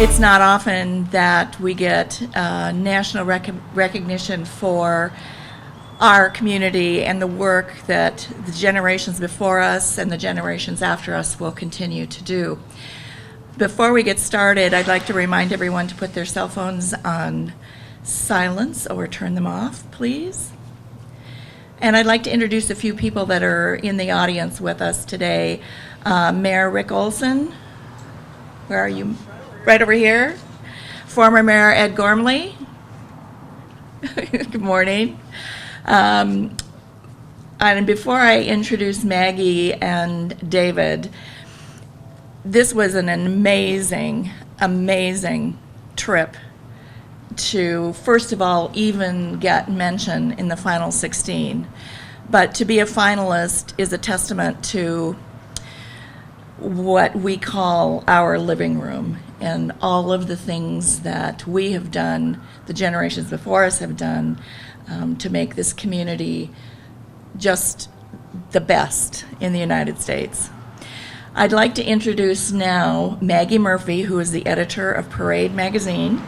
It's not often that we get national recognition for our community and the work that the generations before us and the generations after us will continue to do. Before we get started, I'd like to remind everyone to put their cell phones on silence or turn them off, please. And I'd like to introduce a few people that are in the audience with us today. Mayor Rick Olson, where are you? Right over here. Former Mayor Ed Gormley. Good morning. And before I introduce Maggie and David, this was an amazing, amazing trip to, first of all, even get mention in the final 16. But to be a finalist is a testament to what we call our living room and all of the things that we have done, the generations before us have done, to make this community just the best in the United States. I'd like to introduce now Maggie Murphy, who is the editor of Parade magazine,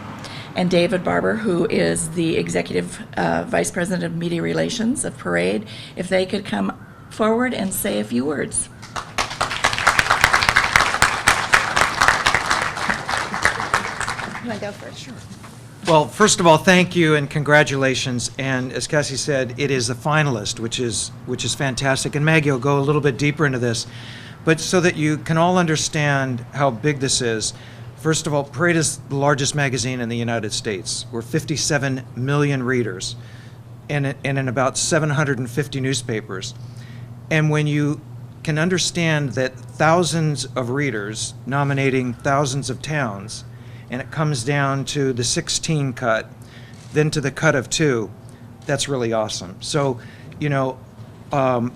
and David Barber, who is the executive vice president of media relations of Parade. If they could come forward and say a few words. You want to go first? Sure. Well, first of all, thank you and congratulations. And as Cassie said, it is a finalist, which is fantastic. And Maggie will go a little bit deeper into this. But so that you can all understand how big this is, first of all, Parade is the largest magazine in the United States. We're 57 million readers and in about 750 newspapers. And when you can understand that thousands of readers nominating thousands of towns, and it comes down to the 16 cut, then to the cut of 2, that's really awesome. So, you know,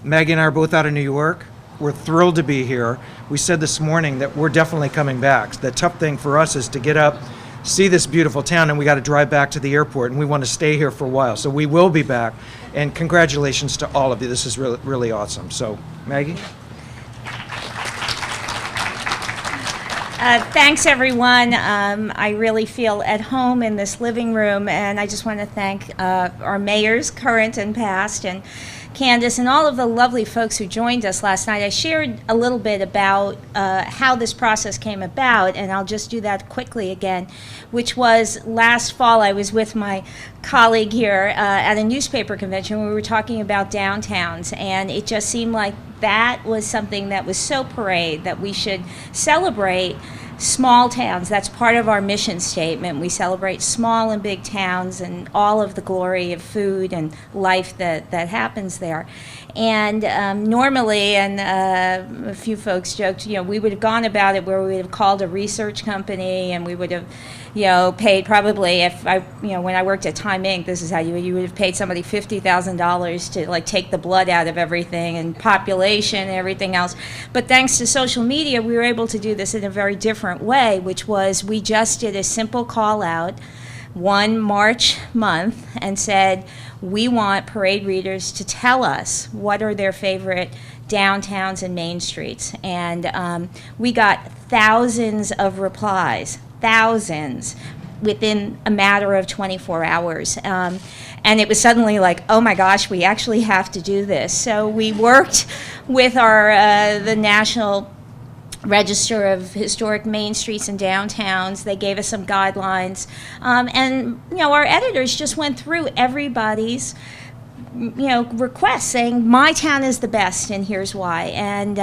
Maggie and I are both out of New York. We're thrilled to be here. We said this morning that we're definitely coming back. The tough thing for us is to get up, see this beautiful town, and we got to drive back to the airport, and we want to stay here for a while. So we will be back, and congratulations to all of you. This is really, really awesome. So, Maggie? Thanks, everyone. I really feel at home in this living room, and I just want to thank our mayors, current and past, and Candace, and all of the lovely folks who joined us last night. I shared a little bit about how this process came about, and I'll just do that quickly again, which was last fall I was with my colleague here at a newspaper convention. We were talking about downtowns, and it just seemed like that was something that was so Parade that we should celebrate small towns. That's part of our mission statement. We celebrate small and big towns and all of the glory of food and life that happens there. And normally, and a few folks joked, you know, we would have gone about it where we would have called a research company, and we would have, you know, paid probably, if I, you know, when I worked at Time Inc., this is how you would have paid somebody $50,000 to like take the blood out of everything and population and everything else. But thanks to social media, we were able to do this in a very different way, which was we just did a simple call out one March month and said, we want Parade readers to tell us what are their favorite downtowns and main streets. And we got thousands of replies, thousands, within a matter of 24 hours. And it was suddenly like, oh my gosh, we actually have to do this. So we worked with the National Register of Historic Main Streets and Downtowns. They gave us some guidelines. And, you know, our editors just went through everybody's, you know, requests saying, my town is the best and here's why. And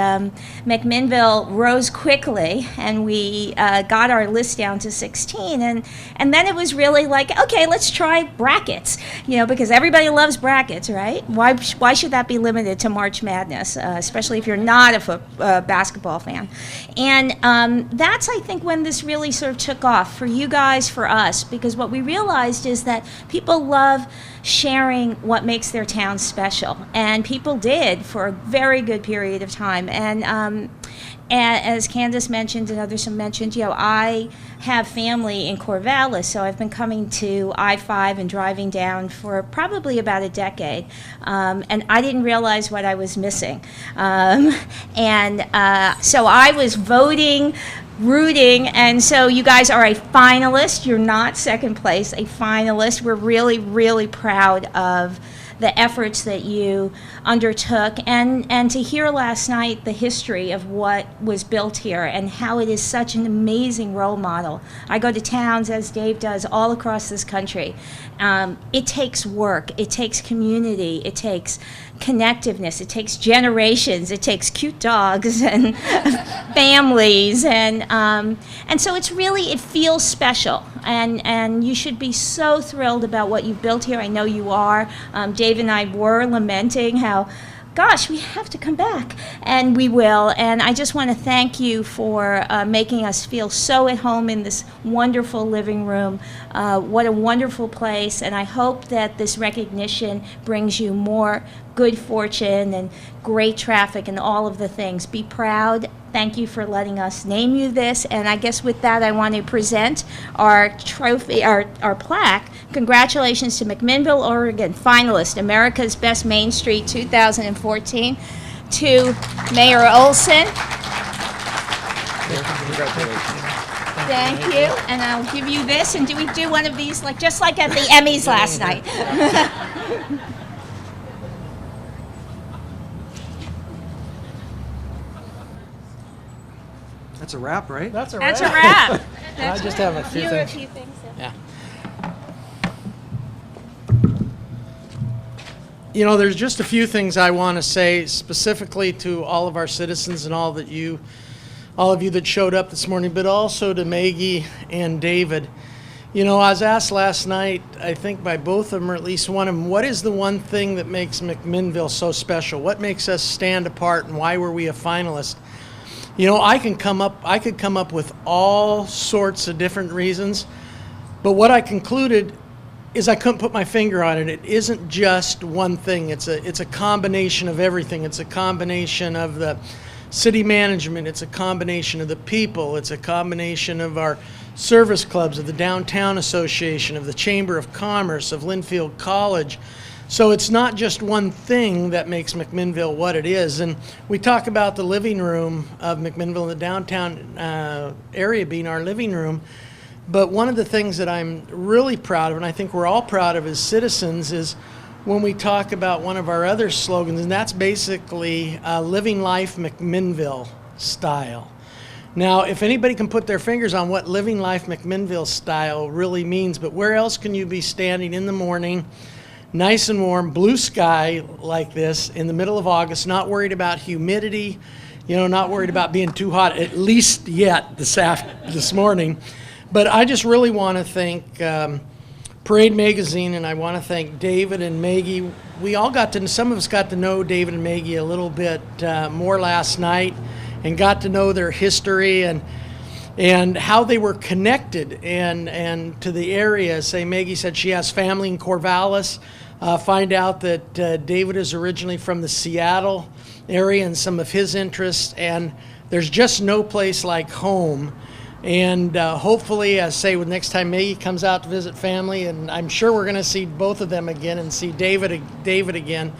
McMinnville rose quickly, and we got our list down to 16. And then it was really like, okay, let's try brackets, you know, because everybody loves brackets, right? Why should that be limited to March Madness, especially if you're not a basketball fan? And that's, I think, when this really sort of took off for you guys, for us, because what we realized is that people love sharing what makes their town special, and people did for a very good period of time. And as Candace mentioned and others have mentioned, you know, I have family in Corvallis, so I've been coming to I-5 and driving down for probably about a decade, and I didn't realize what I was missing. So I was voting rooting. And so you guys are a finalist. You're not second place, a finalist. We're really, really proud of the efforts that you undertook, and to hear last night the history of what was built here and how it is such an amazing role model. I go to towns, as Dave does, all across this country. It takes work, it takes community, it takes connectiveness, it takes generations, it takes cute dogs and families, and so it's really, it feels special, and you should be so thrilled about what you've built here. I know you are. Dave and I were lamenting how, gosh, we have to come back, and we will. And I just want to thank you for making us feel so at home in this wonderful living room. What a wonderful place, and I hope that this recognition brings you more good fortune and great traffic and all of the things. Be proud. Thank you for letting us name you this. And I guess with that, I want to present our trophy, our plaque. Congratulations to McMinnville, Oregon finalist, America's Best Main Street 2014, to Mayor Olson. Congratulations. Thank you. And I'll give you this. And do we do one of these, like just like at the Emmys last night? That's a wrap, right? That's a That's a wrap. wrap. I just have a few You have a things. few things. Yeah. You know, there's just a few things I want to say specifically to all of our citizens and all of you that showed up this morning, but also to Maggie and David. You know, I was asked last night, I think by both of them, or at least one of them, what is the one thing that makes McMinnville so special? What makes us stand apart, and why were we a finalist? You know, I could come up with all sorts of different reasons, but what I concluded is I couldn't put my finger on it. It isn't just one thing. It's a combination of everything. It's a combination of the city management. It's a combination of the people. It's a combination of our service clubs, of the Downtown Association, of the Chamber of Commerce, of Linfield College. So it's not just one thing that makes McMinnville what it is. And we talk about the living room of McMinnville and the downtown area being our living room. But one of the things that I'm really proud of, and I think we're all proud of as citizens, is when we talk about one of our other slogans, and that's basically living life McMinnville style. Now, if anybody can put their fingers on what living life McMinnville style really means, but where else can you be standing in the morning, nice and warm, blue sky like this in the middle of August, not worried about humidity, you know, not worried about being too hot, at least yet this morning. But I just really want to thank Parade Magazine, and I want to thank David and Maggie. Some of us got to know David and Maggie a little bit more last night, and got to know their history and how they were connected and to the area. Say, Maggie said she has family in Corvallis. Find out that David is originally from the Seattle area and some of his interests, and there's just no place like home. And hopefully, as say, with next time Maggie comes out to visit family, and I'm sure we're going to see both of them again and see David again.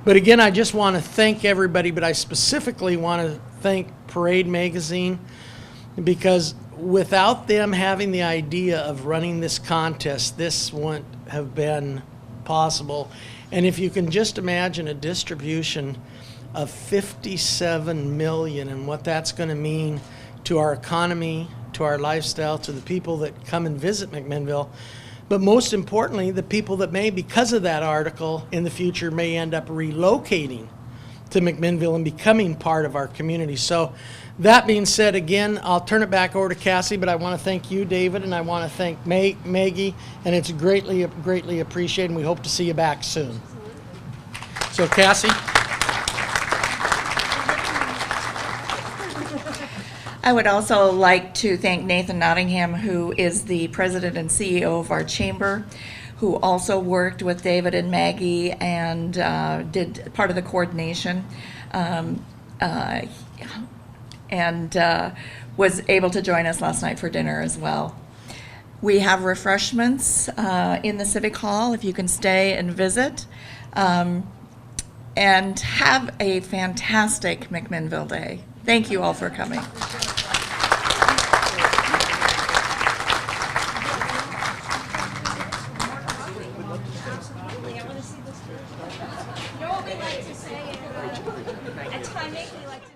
But again, I just want to thank everybody, but I specifically want to thank Parade Magazine, because without them having the idea of running this contest, this wouldn't have been possible. And if you can just imagine a distribution of 57 million and what that's going to mean to our economy, to our lifestyle, to the people that come and visit McMinnville, but most importantly, the people that may, because of that article, in the future may end up relocating to McMinnville and becoming part of our community. So that being said, again, I'll turn it back over to Cassie, but I want to thank you, David, and I want to thank Maggie, and it's greatly appreciated, and we hope to see you back soon. So Cassie. I would also like to thank Nathan Nottingham, who is the president and CEO of our chamber, who also worked with David and Maggie and did part of the coordination, and was able to join us last night for dinner as well. We have refreshments in the Civic Hall if you can stay and visit, and have a fantastic McMinnville Day. Thank you all for coming. we like to say, at time we like to